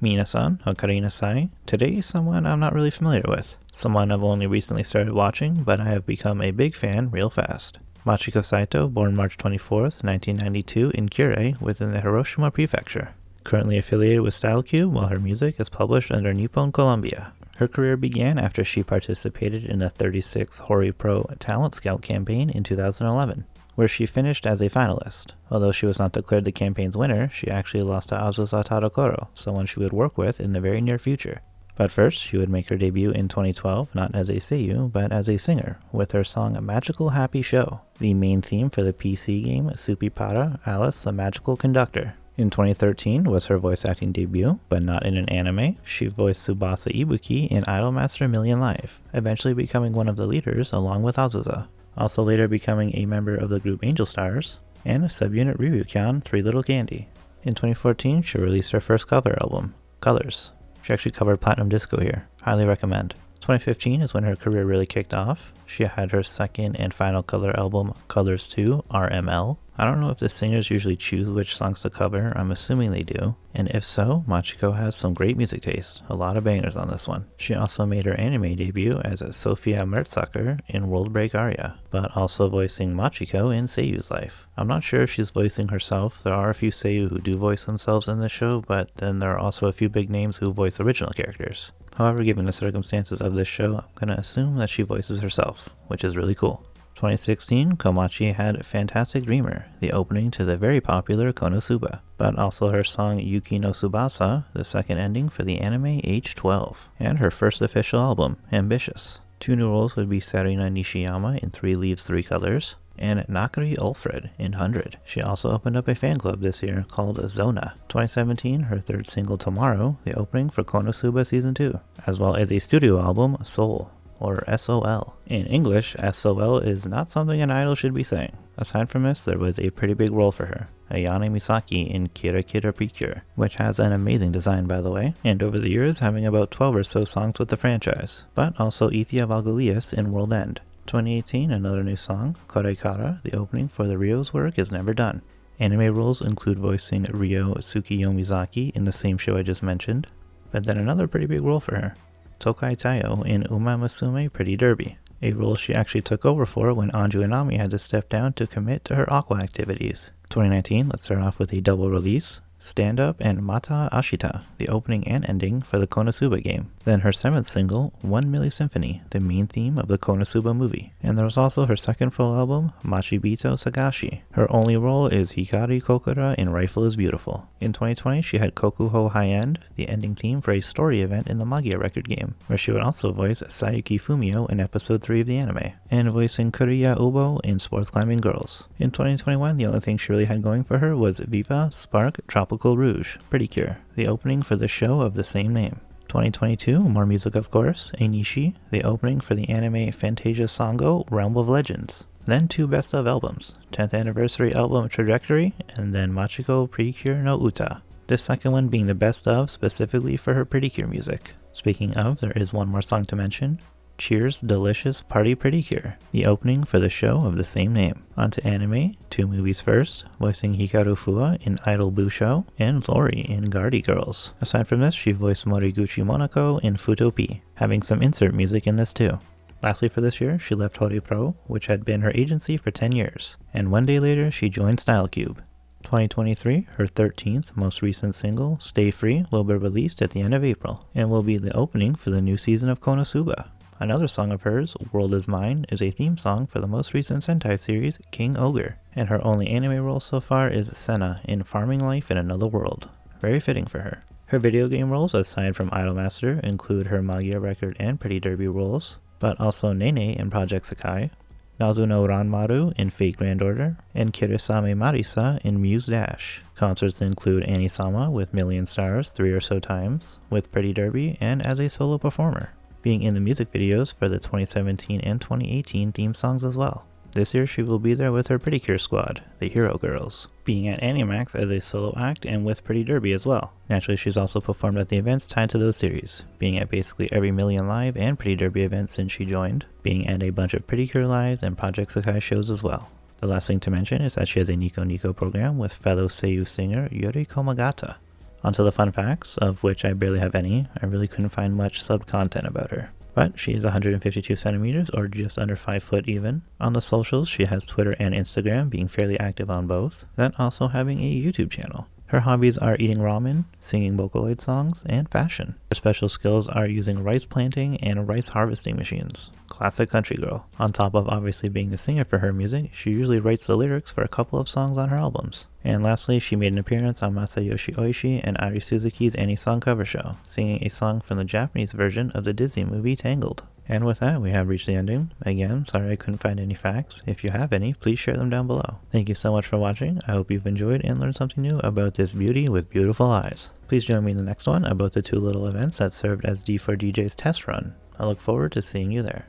Minasan, Ocarina Sai. Today is someone I'm not really familiar with. Someone I've only recently started watching, but I have become a big fan real fast. Machiko Saito, born March 24th, 1992 in Kure within the Hiroshima Prefecture. Currently affiliated with Style Cube while her music is published under Nippon Columbia. Her career began after she participated in the 36 Hori Pro Talent Scout campaign in 2011, where she finished as a finalist. Although she was not declared the campaign's winner, she actually lost to Azusa Tadokoro, someone she would work with in the very near future. But first, she would make her debut in 2012, not as a seiyuu, but as a singer, with her song Magical Happy Show, the main theme for the PC game Supipara Alice the Magical Conductor. In 2013 was her voice acting debut, but not in an anime. She voiced Tsubasa Ibuki in Idolmaster Million Live, eventually becoming one of the leaders along with Azusa, also later becoming a member of the group Angel Stars, and subunit Ryukyan 3 Little Candy. In 2014, she released her first cover album, Colors. She actually covered Platinum Disco here. Highly recommend. 2015 is when her career really kicked off. She had her second and final color album, Colors 2, RML. I don't know if the singers usually choose which songs to cover, I'm assuming they do. And if so, Machiko has some great music taste, a lot of bangers on this one. She also made her anime debut as Sophia Mertzacher in World Break Aria, but also voicing Machiko in Seiyu's Life. I'm not sure if she's voicing herself. There are a few Seiyu who do voice themselves in the show, but then there are also a few big names who voice original characters. However, given the circumstances of this show, I'm gonna assume that she voices herself, which is really cool. 2016, Komachi had Fantastic Dreamer, the opening to the very popular Konosuba, but also her song Yuki no Tsubasa, the second ending for the anime H12, and her first official album, Ambitious. 2 new roles would be Sarina Nishiyama in 3 Leaves 3 Colors, and Nakari Ulfred in 100. She also opened up a fan club this year called Zona. 2017, her third single Tomorrow, the opening for Konosuba Season 2, as well as a studio album, Soul, or SOL. In English, SOL is not something an idol should be saying. Aside from this, there was a pretty big role for her, Ayane Misaki in Kira Kira Precure, which has an amazing design by the way, and over the years having about 12 or so songs with the franchise, but also Ithia Valgolius in World End. 2018, another new song, Korekara, the opening for the Ryo's work is Never Done. Anime roles include voicing Ryo Tsukiyomizaki in the same show I just mentioned, but then another pretty big role for her, Tokai Tayo in Uma Musume Pretty Derby, a role she actually took over for when Anju Inami had to step down to commit to her aqua activities. 2019, let's start off with a double release, Stand Up and Mata Ashita, the opening and ending for the Konosuba game. Then her 7th single, 1 Milli Symphony, the main theme of the Konosuba movie. And there was also her second full album, Machibito Sagashi. Her only role is Hikari Kokura in Rifle is Beautiful. In 2020, she had Kokuho High End, the ending theme for a story event in the Magia record game, where she would also voice Sayuki Fumio in episode 3 of the anime, and voicing Kuriya Ubo in Sports Climbing Girls. In 2021, the only thing she really had going for her was Viva Spark Tropical Rouge, Pretty Cure, the opening for the show of the same name. 2022, more music of course, Einishi, the opening for the anime Fantasia Sango Realm of Legends. Then 2 best of albums, 10th anniversary album Trajectory, and then Machiko Precure no Uta. This second one being the best of specifically for her Pretty Cure music. Speaking of, there is one more song to mention, Cheers Delicious Party Pretty Cure, the opening for the show of the same name. On to anime, 2 movies first, voicing Hikaru Fua in Idol Busho and Lori in Guardy Girls. Aside from this, she voiced Moriguchi Monako in Futopi, having some insert music in this too. Lastly for this year, she left Hori Pro, which had been her agency for 10 years, and 1 day later she joined Style Cube. 2023, her 13th most recent single, Stay Free, will be released at the end of April, and will be the opening for the new season of Konosuba. Another song of hers, World Is Mine, is a theme song for the most recent Sentai series, King Ogre, and her only anime role so far is Senna in Farming Life in Another World. Very fitting for her. Her video game roles, aside from Idolmaster, include her Magia record and Pretty Derby roles, but also Nene in Project Sakai, Nazuno Ranmaru in Fate Grand Order, and Kirisame Marisa in Muse Dash. Concerts include Anisama with Million Stars 3 or so times, with Pretty Derby, and as a solo performer, being in the music videos for the 2017 and 2018 theme songs as well. This year she will be there with her Pretty Cure squad, the Hero Girls, being at Animax as a solo act and with Pretty Derby as well. Naturally, she's also performed at the events tied to those series, being at basically every Million Live and Pretty Derby event since she joined, being at a bunch of Pretty Cure Lives and Project Sakai shows as well. The last thing to mention is that she has a Nico Nico program with fellow Seiyu singer Yuri Komagata. Onto the fun facts, of which I barely have any. I really couldn't find much sub-content about her. But she is 152 centimeters, or just under 5 foot even. On the socials, she has Twitter and Instagram, being fairly active on both, then also having a YouTube channel. Her hobbies are eating ramen, singing Vocaloid songs, and fashion. Her special skills are using rice planting and rice harvesting machines. Classic country girl. On top of obviously being a singer for her music, she usually writes the lyrics for a couple of songs on her albums. And lastly, she made an appearance on Masayoshi Oishi and Ari Suzuki's Any-Song cover show, singing a song from the Japanese version of the Disney movie Tangled. And with that, we have reached the ending. Again, sorry I couldn't find any facts. If you have any, please share them down below. Thank you so much for watching. I hope you've enjoyed and learned something new about this beauty with beautiful eyes. Please join me in the next one about the 2 little events that served as D4DJ's test run. I look forward to seeing you there.